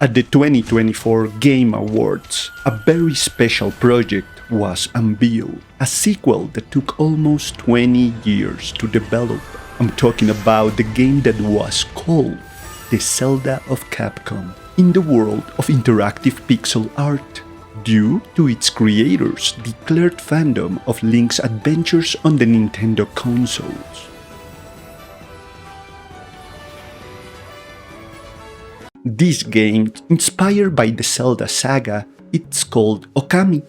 At the 2024 Game Awards, a very special project was unveiled, a sequel that took almost 20 years to develop. I'm talking about the game that was called The Zelda of Capcom in the world of interactive pixel art, due to its creators' declared fandom of Link's adventures on the Nintendo consoles. This game, inspired by the Zelda saga, it's called OKAMI,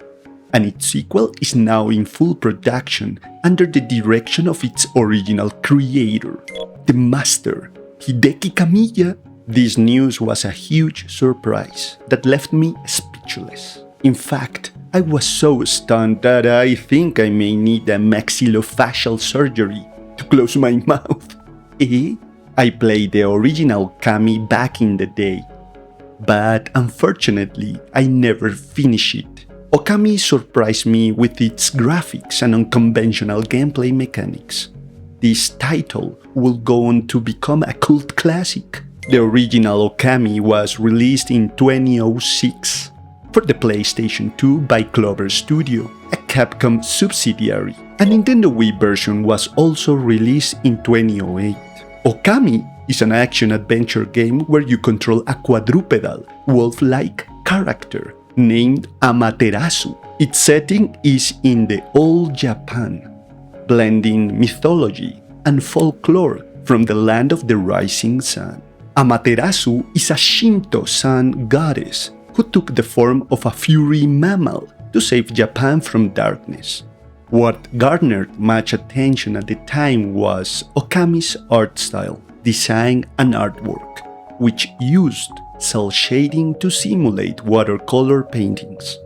and its sequel is now in full production under the direction of its original creator, the master, Hideki Kamiya. This news was a huge surprise that left me speechless. In fact, I was so stunned that I think I may need a maxillofacial surgery to close my mouth. I played the original Kami back in the day, but unfortunately I never finished it. OKAMI surprised me with its graphics and unconventional gameplay mechanics. This title will go on to become a cult classic. The original OKAMI was released in 2006 for the PlayStation 2 by Clover Studio, a Capcom subsidiary. A Nintendo Wii version was also released in 2008. OKAMI is an action-adventure game where you control a quadrupedal, wolf-like character named Amaterasu. Its setting is in the old Japan, blending mythology and folklore from the land of the rising sun. Amaterasu is a Shinto sun goddess who took the form of a furry mammal to save Japan from darkness. What garnered much attention at the time was OKAMI's art style, design and artwork, which used cel shading to simulate watercolor paintings,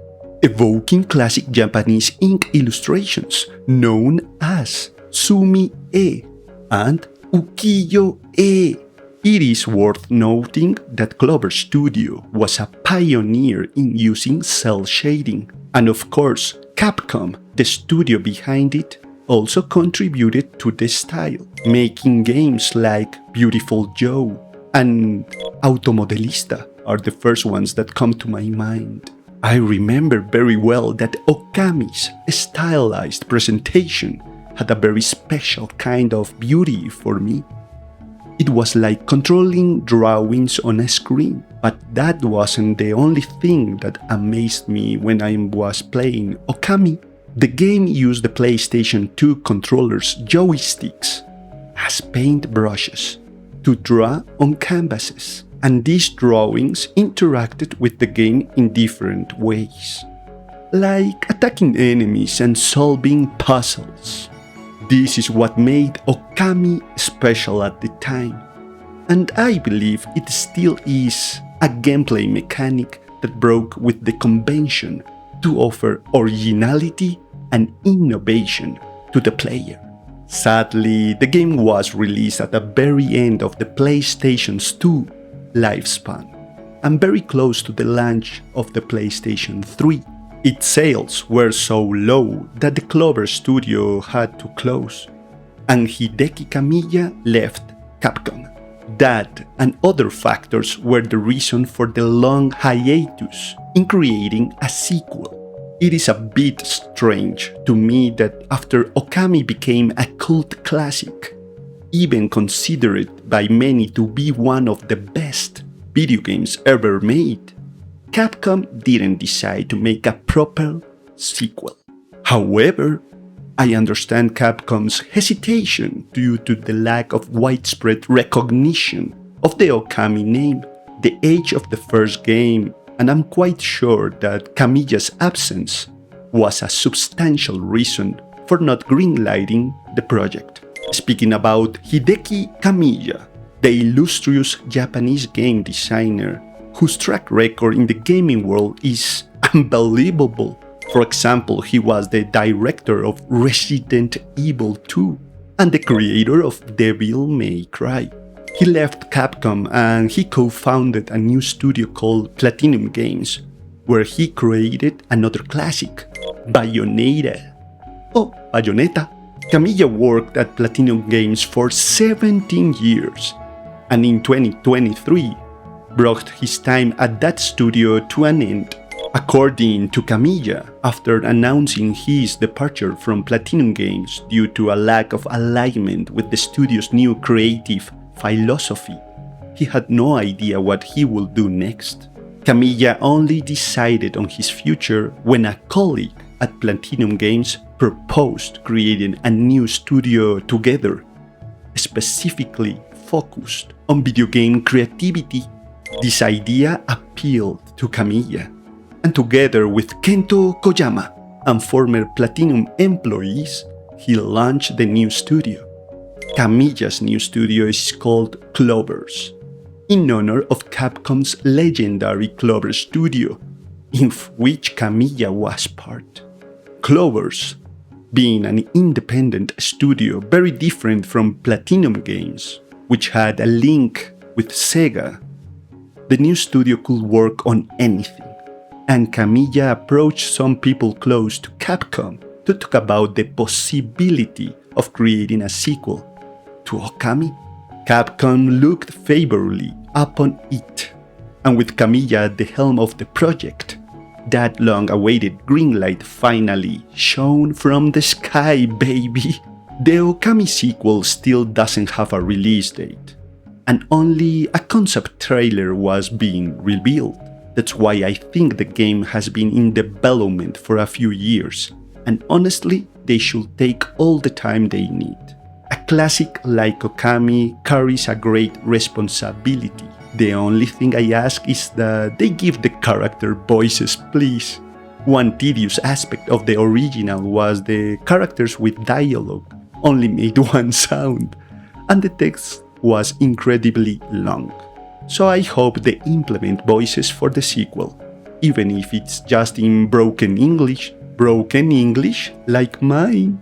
evoking classic Japanese ink illustrations known as sumi-e and ukiyo-e. It is worth noting that Clover Studio was a pioneer in using cel shading, and of course, Capcom, the studio behind it, also contributed to the style, making games like Beautiful Joe and Automodelista are the first ones that come to my mind. I remember very well that OKAMI's stylized presentation had a very special kind of beauty for me. It was like controlling drawings on a screen, but that wasn't the only thing that amazed me when I was playing OKAMI. The game used the PlayStation 2 controller's joysticks as paintbrushes to draw on canvases, and these drawings interacted with the game in different ways, like attacking enemies and solving puzzles. This is what made OKAMI special at the time, and I believe it still is a gameplay mechanic that broke with the convention to offer originality and innovation to the player. Sadly, the game was released at the very end of the PlayStation's 2 lifespan, and very close to the launch of the PlayStation 3. Its sales were so low that the Clover Studio had to close, and Hideki Kamiya left Capcom. That and other factors were the reason for the long hiatus in creating a sequel. It is a bit strange to me that after OKAMI became a cult classic, even considered by many to be one of the best video games ever made, Capcom didn't decide to make a proper sequel. However, I understand Capcom's hesitation due to the lack of widespread recognition of the OKAMI name, the age of the first game, and I'm quite sure that Kamiya's absence was a substantial reason for not greenlighting the project. Speaking about Hideki Kamiya, the illustrious Japanese game designer whose track record in the gaming world is unbelievable. For example, he was the director of Resident Evil 2 and the creator of Devil May Cry. He left Capcom and he co-founded a new studio called Platinum Games, where he created another classic, Bayonetta. Kamiya worked at Platinum Games for 17 years, and in 2023, brought his time at that studio to an end. According to Kamiya, after announcing his departure from Platinum Games due to a lack of alignment with the studio's new creative philosophy, he had no idea what he would do next. Kamiya only decided on his future when a colleague at Platinum Games proposed creating a new studio together, specifically focused on video game creativity. This idea appealed to Kamiya, and together with Kento Koyama and former Platinum employees, he launched the new studio. Kamiya's new studio is called Clovers, in honor of Capcom's legendary Clover Studio, in which Kamiya was part. Clovers, being an independent studio very different from Platinum Games, which had a link with Sega, the new studio could work on anything, and Kamiya approached some people close to Capcom to talk about the possibility of creating a sequel to Okami. Capcom looked favorably upon it, and with Kamiya at the helm of the project, that long-awaited green light finally shone from the sky, baby. The Okami sequel still doesn't have a release date, and only a concept trailer was being revealed. That's why I think the game has been in development for a few years, and honestly, they should take all the time they need. A classic like Okami carries a great responsibility. The only thing I ask is that they give the character voices, please. One tedious aspect of the original was the characters with dialogue only made one sound, and the text was incredibly long. So I hope they implement voices for the sequel, even if it's just in broken English like mine.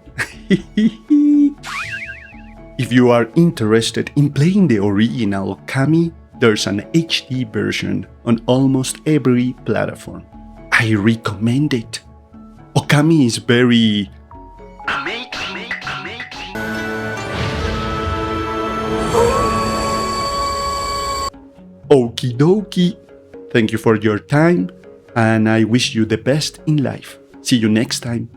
If you are interested in playing the original Okami, there's an HD version on almost every platform. I recommend it. Okami is very amazing. Okie dokie. Thank you for your time, and I wish you the best in life. See you next time.